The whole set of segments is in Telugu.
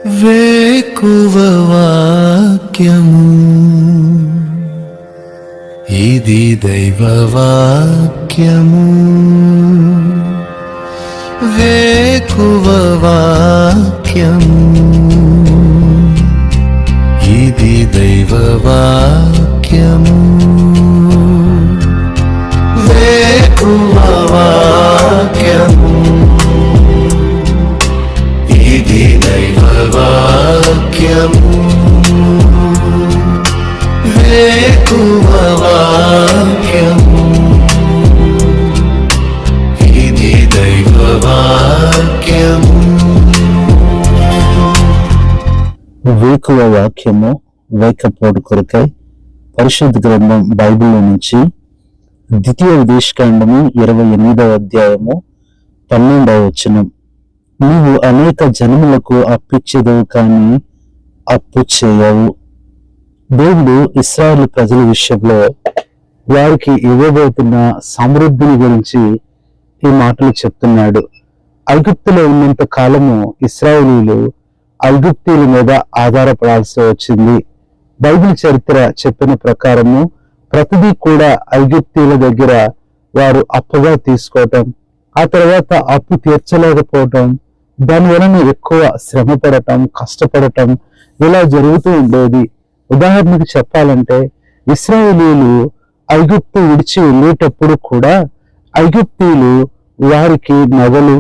వేకువ వాక్యము ఇది దైవ వాక్యము. వేకువ వాక్యము ఇది దైవ వాక్యము. వేకువ వాక్యము ఇది దైవ వాక్యము. వేకువ వాక్యము ఇది దైవ వాక్యము. వేకువ వాక్యము వేకపోడు కొరకై పరిశుద్ధ గ్రంథం బైబిల్లో నుంచి ద్వితీయ విదేశకాండము 28వ అధ్యాయము 12వ వచనం. నీవు అనేక జనములకు అప్పిచ్చేదవు కానీ అప్పు చేయవు. దేవుడు ఇశ్రాయేలు ప్రజల విషయంలో వారికి ఇవ్వబోతున్న సమృద్ధిని గురించి ఈ మాటలు చెప్తున్నాడు. ఐగుప్తులో ఉన్నంత కాలము ఇశ్రాయేలీలు ఐగుప్తీయుల మీద ఆధారపడాల్సి వచ్చింది. బైబిల్ చరిత్ర చెప్పిన ప్రకారము ప్రతిదీ కూడా ఐగుప్తీయుల దగ్గర వారు అప్పుగా తీసుకోవటం, ఆ తర్వాత అప్పు తీర్చలేకపోవటం, దాని వలన ఎక్కువ శ్రమ పడటం, కష్టపడటం ఇలా జరుగుతూ ఉండేది. ఉదాహరణకు చెప్పాలంటే ఇశ్రాయేలీయులు ఐగుప్తు విడిచి వెళ్ళేటప్పుడు కూడా ఐగుప్తీయులు వారికి నగలు,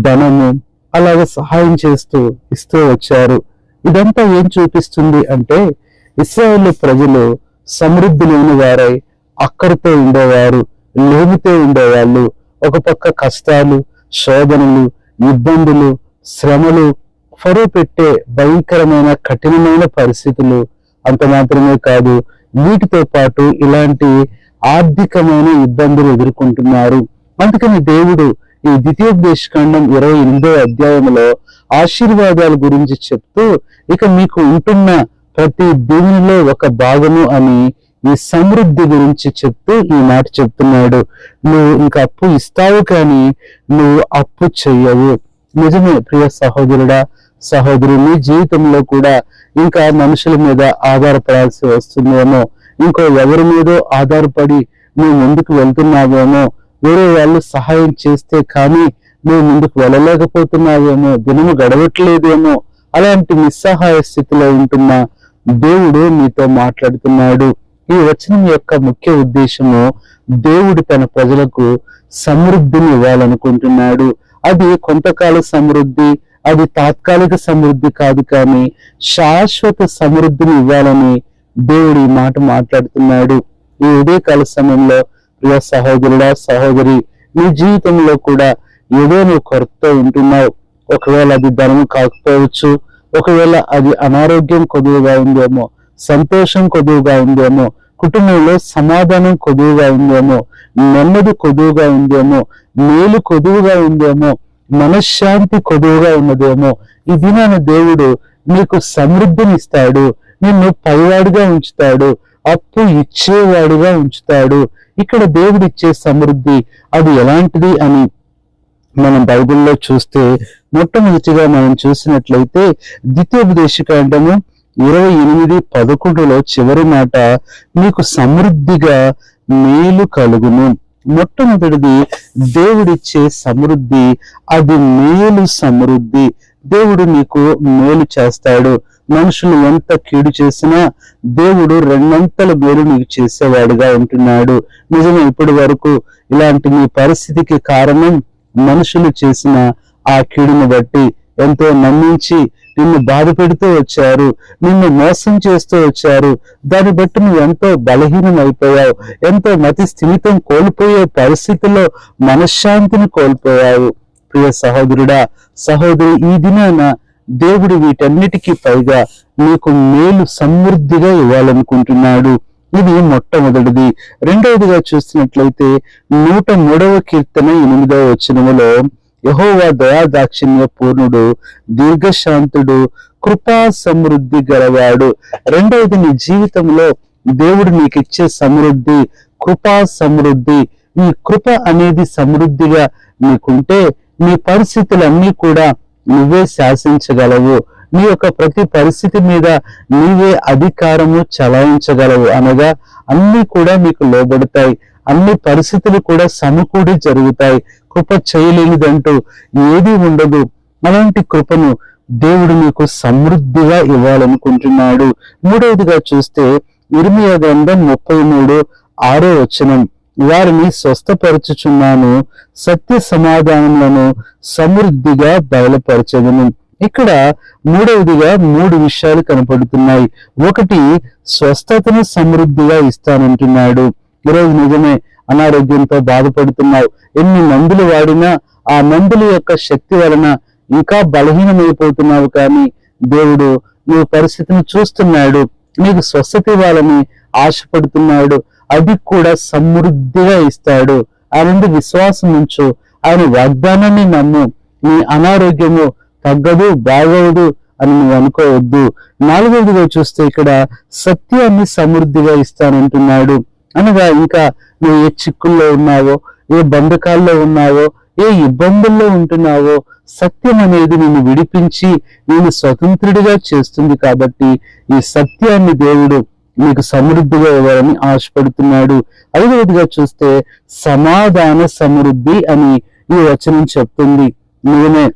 ధనము అలాగే సహాయం చేస్తూ ఇస్తూ వచ్చారు. ఇదంతా ఏం చూపిస్తుంది అంటే ఇశ్రాయేలు ప్రజలు సమృద్ధి లేని వారై అక్కడితో ఉండేవారు, లేమితో ఉండేవాళ్ళు. ఒక పక్క కష్టాలు, శోధనలు, ఇబ్బందులు, శ్రమలు, ఫరో పెట్టే భయంకరమైన కఠినమైన పరిస్థితులు. అంత మాత్రమే కాదు, వీటితో పాటు ఇలాంటి ఆర్థికమైన ఇబ్బందులు ఎదుర్కొంటున్నారు. అందుకని దేవుడు ఈ ద్వితీయోపదేశకాండం 28వ అధ్యాయంలో ఆశీర్వాదాల గురించి చెప్తూ ఇక మీకు ఉంటున్న ప్రతి దీనిలో ఒక భాగము అని ఈ సమృద్ధి గురించి చెప్తూ ఈ మాట చెప్తున్నాడు. నువ్వు ఇంకా అప్పు ఇస్తావు కానీ నువ్వు అప్పు చెయ్యవు. నిజమే ప్రియ సహోదరుడా, సహోదరు, నీ జీవితంలో కూడా ఇంకా మనుషుల మీద ఆధారపడాల్సి వస్తుందేమో, ఇంకో ఎవరి మీదో ఆధారపడి నువ్వు ముందుకు వెళ్తున్నావేమో, వేరే వాళ్ళు సహాయం చేస్తే కానీ నువ్వు ముందుకు వెళ్ళలేకపోతున్నావేమో, దినము గడవట్లేదేమో, అలాంటి నిస్సహాయ స్థితిలో ఉంటున్న దేవుడు నీతో మాట్లాడుతున్నాడు. ఈ వచనం యొక్క ముఖ్య ఉద్దేశము దేవుడు తన ప్రజలకు సమృద్ధిని ఇవ్వాలనుకుంటున్నాడు. అది కొంతకాల సమృద్ధి, అది తాత్కాలిక సమృద్ధి కాదు, కానీ శాశ్వత సమృద్ధిని ఇవ్వాలని దేవుడు ఈ మాట మాట్లాడుతున్నాడు. ఈ ఉదయకాల సమయంలో ప్రియ సహోదరుడా, సహోదరి, నీ జీవితంలో కూడా ఏదో నువ్వు కొరతతో ఉంటున్నావు. ఒకవేళ అది ధనము కాకపోవచ్చు, ఒకవేళ అది అనారోగ్యం కొద్దుగా ఉందేమో, సంతోషం కొద్దుగా ఉందేమో, కుటుంబంలో సమాధానం కొద్దుగా ఉందేమో, నెమ్మది కొద్దుగా ఉందేమో, మేలు కొద్దుగా ఉందేమో, మనశ్శాంతి కొద్దుగా ఉన్నదేమో. ఈ దినాన దేవుడు నీకు సమృద్ధిని ఇస్తాడు, నిన్ను పైవాడిగా ఉంచుతాడు, అప్పు ఇచ్చేవాడుగా ఉంచుతాడు. ఇక్కడ దేవుడు ఇచ్చే సమృద్ధి అది ఎలాంటిది అని మనం బైబిల్లో చూస్తే మొట్టమొదటిగా మనం చూసినట్లయితే ద్వితీయోపదేశకాండము 28:11 చివరి మాట, నీకు సమృద్ధిగా మేలు కలుగును. మొట్టమొదటిది దేవుడిచ్చే సమృద్ధి అది మేలు సమృద్ధి. దేవుడు నీకు మేలు చేస్తాడు. మనుషులు ఎంత కీడు చేసినా దేవుడు రెండంతల మేలు నీకు చేసేవాడుగా ఉంటున్నాడు. నిజమే, ఇప్పటి వరకు ఇలాంటి నీ పరిస్థితికి కారణం మనుషులు చేసిన ఆ కీడుని బట్టి ఎంతో నమ్మించి నిన్ను బాధ పెడుతూ వచ్చారు, నిన్ను మోసం చేస్తూ వచ్చారు. దాన్ని బట్టి నువ్వు ఎంతో బలహీనం అయిపోయావు, ఎంతో మతి స్థిమితం కోల్పోయే పరిస్థితుల్లో మనశ్శాంతిని కోల్పోయావు. ప్రియ సహోదరుడా, సహోదరి, ఈ దినాన దేవుడు వీటన్నిటికీ పైగా నీకు మేలు సమృద్ధిగా ఇవ్వాలనుకుంటున్నాడు. ఇది మొట్టమొదటిది. రెండవదిగా చూసినట్లయితే 103వ కీర్తన 8వ వచనములో, యెహోవా దయాదాక్షిణ్య పూర్ణుడు, దీర్ఘశాంతుడు, కృపా సమృద్ధి గలవాడు. రెండవది, నీ జీవితంలో దేవుడు నీకు ఇచ్చే సమృద్ధి కృపా సమృద్ధి. ఈ కృప అనేది సమృద్ధిగా నీకుంటే నీ పరిస్థితులన్నీ కూడా నువ్వే శాసించగలవు. నీ యొక్క ప్రతి పరిస్థితి మీద నీవే అధికారము చలాయించగలవు. అనగా అన్ని కూడా మీకు లోబడతాయి, అన్ని పరిస్థితులు కూడా సమకూడి జరుగుతాయి. కృప చేయలేనిదంటూ ఏది ఉండదు. అలాంటి కృపను దేవుడు నీకు సమృద్ధిగా ఇవ్వాలనుకుంటున్నాడు. మూడవదిగా చూస్తే ఇర్మియా గ్రంథం 33:6 వారిని స్వస్థపరచుచున్నాను, సత్య సమాధానములను సమృద్ధిగా బయలుపరచదును. ఇక్కడ మూడవదిగా 3 విషయాలు కనపడుతున్నాయి. ఒకటి, స్వస్థతను సమృద్ధిగా ఇస్తానంటున్నాడు. ఈరోజు నిజమే, అనారోగ్యంతో బాధపడుతున్నావు. ఎన్ని మందులు వాడినా ఆ మందుల యొక్క శక్తి వలన ఇంకా బలహీనమైపోతున్నావు. కానీ దేవుడు నీ పరిస్థితిని చూస్తున్నాడు, నీకు స్వస్థత ఇవ్వాలని ఆశపడుతున్నాడు. అది కూడా సమృద్ధిగా ఇస్తాడు. ఆయన విశ్వాసం ఉంచు, ఆయన వాగ్దానాన్ని నమ్ము. నీ అనారోగ్యము తగ్గదు, బాగోదు అని నువ్వు అనుకోవద్దు. 4వదిగా చూస్తే ఇక్కడ సత్యాన్ని సమృద్ధిగా ఇస్తానంటున్నాడు. అనగా ఇంకా నువ్వు ఏ చిక్కుల్లో ఉన్నావో, ఏ బంధకాల్లో ఉన్నావో, ఏ ఇబ్బందుల్లో ఉంటున్నావో, సత్యం అనేది నిన్ను విడిపించి నేను స్వతంత్రుడిగా చేస్తుంది. కాబట్టి ఈ సత్యాన్ని దేవుడు నీకు సమృద్ధిగా ఇవ్వాలని ఆశపడుతున్నాడు. 5వదిగా చూస్తే సమాధాన సమృద్ధి అని ఈ వచనం చెప్తుంది. నిజమే,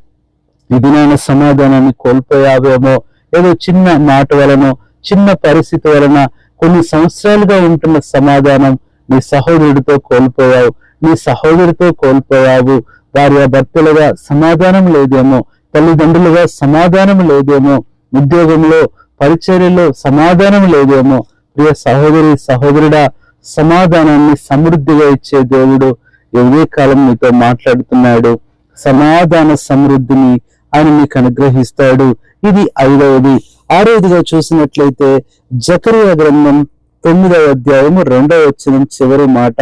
ఇది నేను సమాధానాన్ని కోల్పోయావేమో, ఏదో చిన్న మాట వలనో చిన్న పరిస్థితి వలన కొన్ని సంవత్సరాలుగా ఉంటున్న సమాధానం నీ సహోదరుడితో కోల్పోయావు, నీ సహోదరితో కోల్పోయావు. భార్యాభర్తలుగా సమాధానం లేదేమో, తల్లిదండ్రులుగా సమాధానం లేదేమో, ఉద్యోగంలో పరిచర్యలో సమాధానం లేదేమో. ప్రియ సహోదరి సహోదరుడా, సమాధానాన్ని సమృద్ధిగా ఇచ్చే దేవుడు ఏ కాలం నీతో మాట్లాడుతున్నాడు. సమాధాన సమృద్ధిని ఆయన నీకు అనుగ్రహిస్తాడు. ఇది 5వది. 6వదిగా చూసినట్లయితే జకరియా గ్రంథం 9:2 చివరి మాట,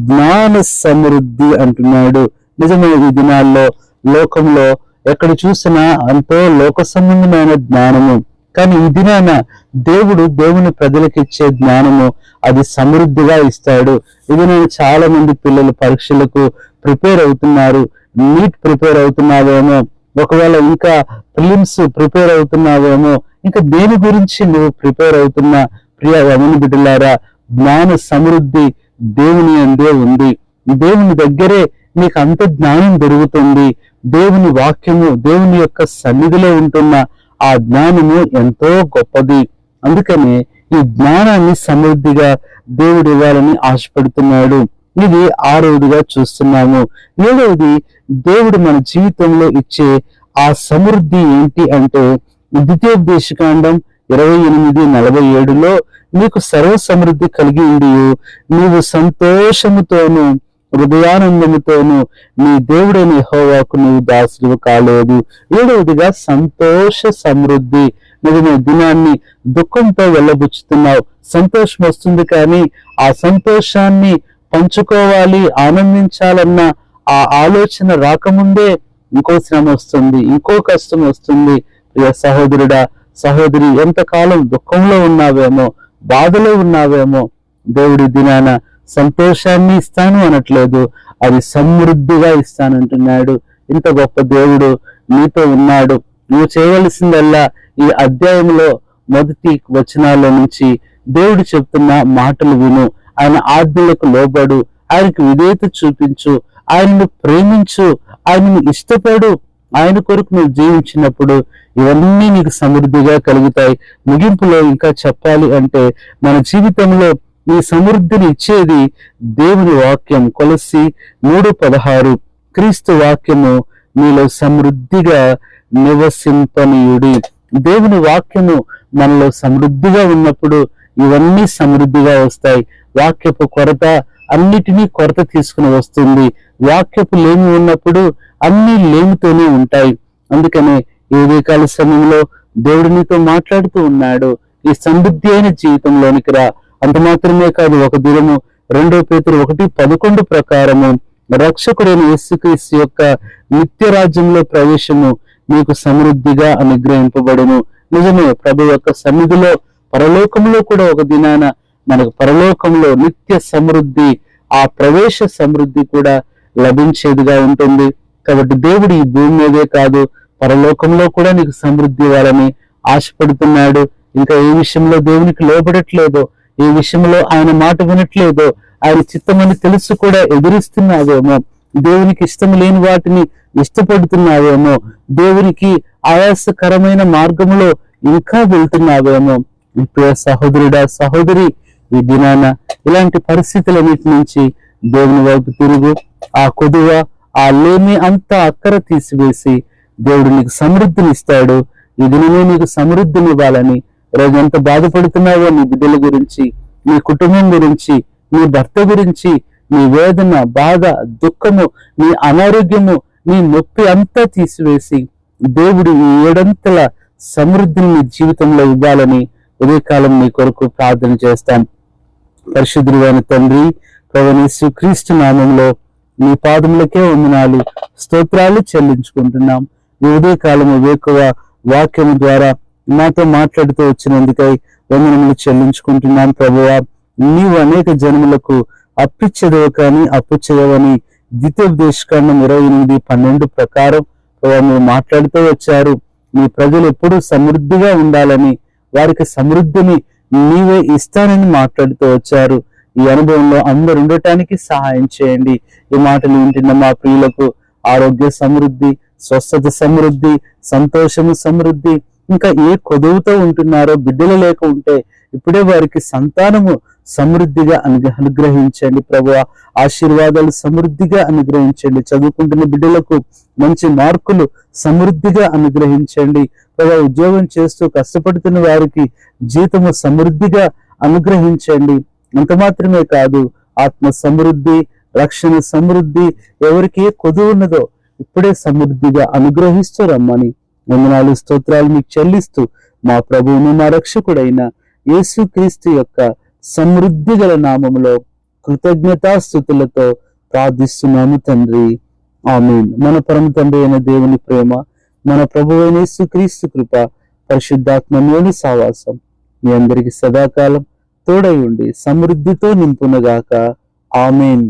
జ్ఞాన సమృద్ధి అంటున్నాడు. నిజమే, ఈ దినాల్లో లోకంలో ఎక్కడ చూసినా ఎంతో లోక సంబంధమైన జ్ఞానము, కానీ ఈ దినాన దేవుని ప్రజలకు ఇచ్చే జ్ఞానము అది సమృద్ధిగా ఇస్తాడు. ఇది నేను చాలా మంది పిల్లలు పరీక్షలకు ప్రిపేర్ అవుతున్నారు. నీట్ ప్రిపేర్ అవుతున్నావేమో, ఒకవేళ ఇంకా ప్రిలిమ్స్ ప్రిపేర్ అవుతున్నావేమో, ఇంకా దేని గురించి నువ్వు ప్రిపేర్ అవుతున్నా ప్రియ యవన బిడ్డలారా, జ్ఞాన సమృద్ధి దేవుని అందే ఉంది. దేవుని దగ్గరే నీకు అంత జ్ఞానం దొరుకుతుంది. దేవుని వాక్యము, దేవుని యొక్క సన్నిధిలో ఉంటున్న ఆ జ్ఞానము ఎంతో గొప్పది. అందుకనే ఈ జ్ఞానాన్ని సమృద్ధిగా దేవుడు ఇవ్వాలని ఆశపడుతున్నాడు. ఇది 6వదిగా చూస్తున్నాము. 7వది, దేవుడు మన జీవితంలో ఇచ్చే ఆ సమృద్ధి ఏంటి అంటే, ద్వితీయోపదేశకాండం 28:47 నీకు సర్వ సమృద్ధి కలిగి ఉండి నీవు సంతోషముతోను హృదయానందముతోను నీ దేవుడైన యెహోవాకు నువ్వు దాసుడు కాలేదు. 7వదిగా సంతోష సమృద్ధి. నువ్వు దినాన్ని దుఃఖంతో వెళ్ళబుచ్చుతున్నావు. సంతోషం వస్తుంది, కానీ ఆ సంతోషాన్ని పంచుకోవాలి, ఆనందించాలన్న ఆ ఆలోచన రాకముందే ఇంకో శ్రమ వస్తుంది, ఇంకో కష్టం వస్తుంది. ప్రియ సహోదరుడా సహోదరి, ఎంతకాలం దుఃఖంలో ఉన్నావేమో, బాధలో ఉన్నావేమో, దేవుడి దినాన సంతోషాన్ని ఇస్తాను అనట్లేదు, అది సమృద్ధిగా ఇస్తానంటున్నాడు. ఇంత గొప్ప దేవుడు నీతో ఉన్నాడు. నువ్వు చేయవలసిందల్లా ఈ అధ్యాయంలో మొదటి వచనాల్లో నుంచి దేవుడు చెప్తున్న మాటలు విను, ఆయన ఆజ్ఞలకు లోబడు, ఆయనకు విధేయత చూపించు, ఆయనను ప్రేమించు, ఆయనను ఇష్టపడు. ఆయన కొరకు నువ్వు జీవించినప్పుడు ఇవన్నీ నీకు సమృద్ధిగా కలుగుతాయి. ముగింపులో ఇంకా చెప్పాలి అంటే, మన జీవితంలో ఈ సమృద్ధిని ఇచ్చేది దేవుని వాక్యం. కొలస్సీ 3:16 క్రీస్తు వాక్యము మీలో సమృద్ధిగా నివసింపనీయుడి. దేవుని వాక్యము మనలో సమృద్ధిగా ఉన్నప్పుడు ఇవన్నీ సమృద్ధిగా వస్తాయి. వాక్యపు కొరత అన్నిటినీ కొరత తీసుకుని వస్తుంది. వాక్యపు లేమి ఉన్నప్పుడు అన్ని లేమితోనే ఉంటాయి. అందుకనే ఈ ఉదయకాల సమయంలో దేవుడు నీతో మాట్లాడుతూ ఉన్నాడు. ఈ సమృద్ధి అయిన జీవితంలోనికి రా. అంత మాత్రమే కాదు, ఒక దినము 2 పేతురు 1:11 ప్రకారము రక్షకుడైన యేసుక్రీస్తు యొక్క నిత్య రాజ్యంలో ప్రవేశము నీకు సమృద్ధిగా అనుగ్రహింపబడును. నిజమే, ప్రభు యొక్క సన్నిధిలో పరలోకంలో కూడా ఒక దినాన మనకు పరలోకంలో నిత్య సమృద్ధి, ఆ ప్రవేశ సమృద్ధి కూడా లభించేదిగా ఉంటుంది. కాబట్టి దేవుడు ఈ భూమి మీదే కాదు, పరలోకంలో కూడా నీకు సమృద్ధి ఇవ్వాలని ఆశపడుతున్నాడు, ఇంకా ఏ విషయంలో దేవునికి లోబడట్లేదో, ఏ విషయంలో ఆయన మాట వినట్లేదో, ఆయన చిత్తమని తెలుసు కూడా ఎదురిస్తున్నావేమో, దేవునికి ఇష్టం లేని వాటిని ఇష్టపడుతున్నావేమో, దేవునికి ఆయాసకరమైన మార్గంలో ఇంకా వెళ్తున్నావేమో. ప్రియ సహోదరుడా, సహోదరి, ఈ దినాన ఇలాంటి పరిస్థితులన్నిటి నుంచి దేవుని వైపు తిరుగు. ఆ కొదువ, ఆ లేమి అంతా అక్కర తీసివేసి దేవుడు నీకు సమృద్ధిని ఇస్తాడు. ఈ దినమే నీకు సమృద్ధిని ఇవ్వాలని, రోజు ఎంత బాధపడుతున్నావో నీ బిడ్డల గురించి, నీ కుటుంబం గురించి, నీ భర్త గురించి, నీ వేదన, బాధ, దుఃఖము, నీ అనారోగ్యము, నీ నొప్పి అంతా తీసివేసి దేవుడు ఈ 7 సమృద్ధిని నీ జీవితంలో ఇవ్వాలని ఉదయకాలం నీ కొరకు ప్రార్థన చేస్తాం. పరిశుద్ధుడైన తండ్రి, ప్రభువైన యేసుక్రీస్తు నామములో నీ పాదములకే వందనాలు, స్తోత్రాలు చెల్లించుకుంటున్నాం. ఈ ఉదయకాలము వేకువ వాక్యము ద్వారా నాతో మాట్లాడుతూ వచ్చినందుకై వందనములు చెల్లించుకుంటున్నాం. ప్రభువా, నీవు అనేక జనములకు అప్పిచ్చేదవు కానీ అప్పు చేయవని ద్వితీయోపదేశకాండం 28:12 ప్రకారం ప్రభువా మీరు మాట్లాడుతూ వచ్చారు. నీ ప్రజలు ఎప్పుడూ సమృద్ధిగా ఉండాలని, వారికి సమృద్ధిని నీవే ఇస్తానని మాట్లాడుతూ వచ్చారు. ఈ అనుభవంలో అందరూ ఉండటానికి సహాయం చేయండి. ఈ మాటలు వింటున్న మా ప్రియులకు ఆరోగ్య సమృద్ధి, స్వస్థత సమృద్ధి, సంతోషము సమృద్ధి, ఇంకా ఏ కొదువుతో ఉంటున్నారో బిడ్డలు లేక ఉంటే ఇప్పుడే వారికి సంతానము సమృద్ధిగా అనుగ్రహించండి ప్రభువా. ఆశీర్వాదాలు సమృద్ధిగా అనుగ్రహించండి. చదువుకుంటున్న బిడ్డలకు మంచి మార్కులు సమృద్ధిగా అనుగ్రహించండి ప్రభువా. ఉద్యోగం చేస్తూ కష్టపడుతున్న వారికి జీతము సమృద్ధిగా అనుగ్రహించండి. అంత మాత్రమే కాదు, ఆత్మ సమృద్ధి, రక్షణ సమృద్ధి, ఎవరికి ఏ కొదువు ఉన్నదో ఇప్పుడే సమృద్ధిగా అనుగ్రహిస్తూ రమ్మని వందనాలు, స్తోత్రాలు మీకు చెల్లిస్తూ మా ప్రభువును మా రక్షకుడైన యేసుక్రీస్తు యొక్క సమృద్ధి గల నామములో కృతజ్ఞతాస్తుతులతో ప్రార్థిస్తున్నాము తండ్రి, ఆమేన్. మన పరమ తండ్రి అయిన దేవుని ప్రేమ, మన ప్రభువైన యేసుక్రీస్తు కృప, పరిశుద్ధాత్మలోని సావాసం మీ అందరికి సదాకాలం తోడై ఉండి సమృద్ధితో నింపునగాక. ఆమేన్.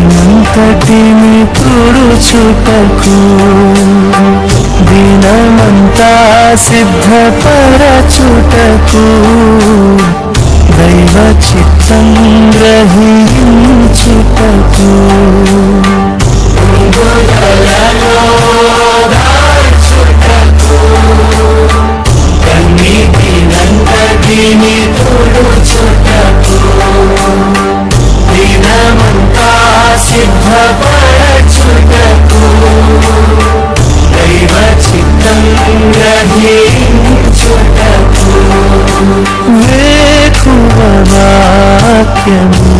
కన్నీటినంతటిని తుడుచుటకు దినమంతా సిద్ధపరచుటకు దైవ చిత్తం గ్రహించుటకు కన్నీటినంతటిని తుడుచుటకు దినమంతా సిద్ధపరచుటకు దైవ చిత్తం గ్రహించుటకు వేకువ వాక్యము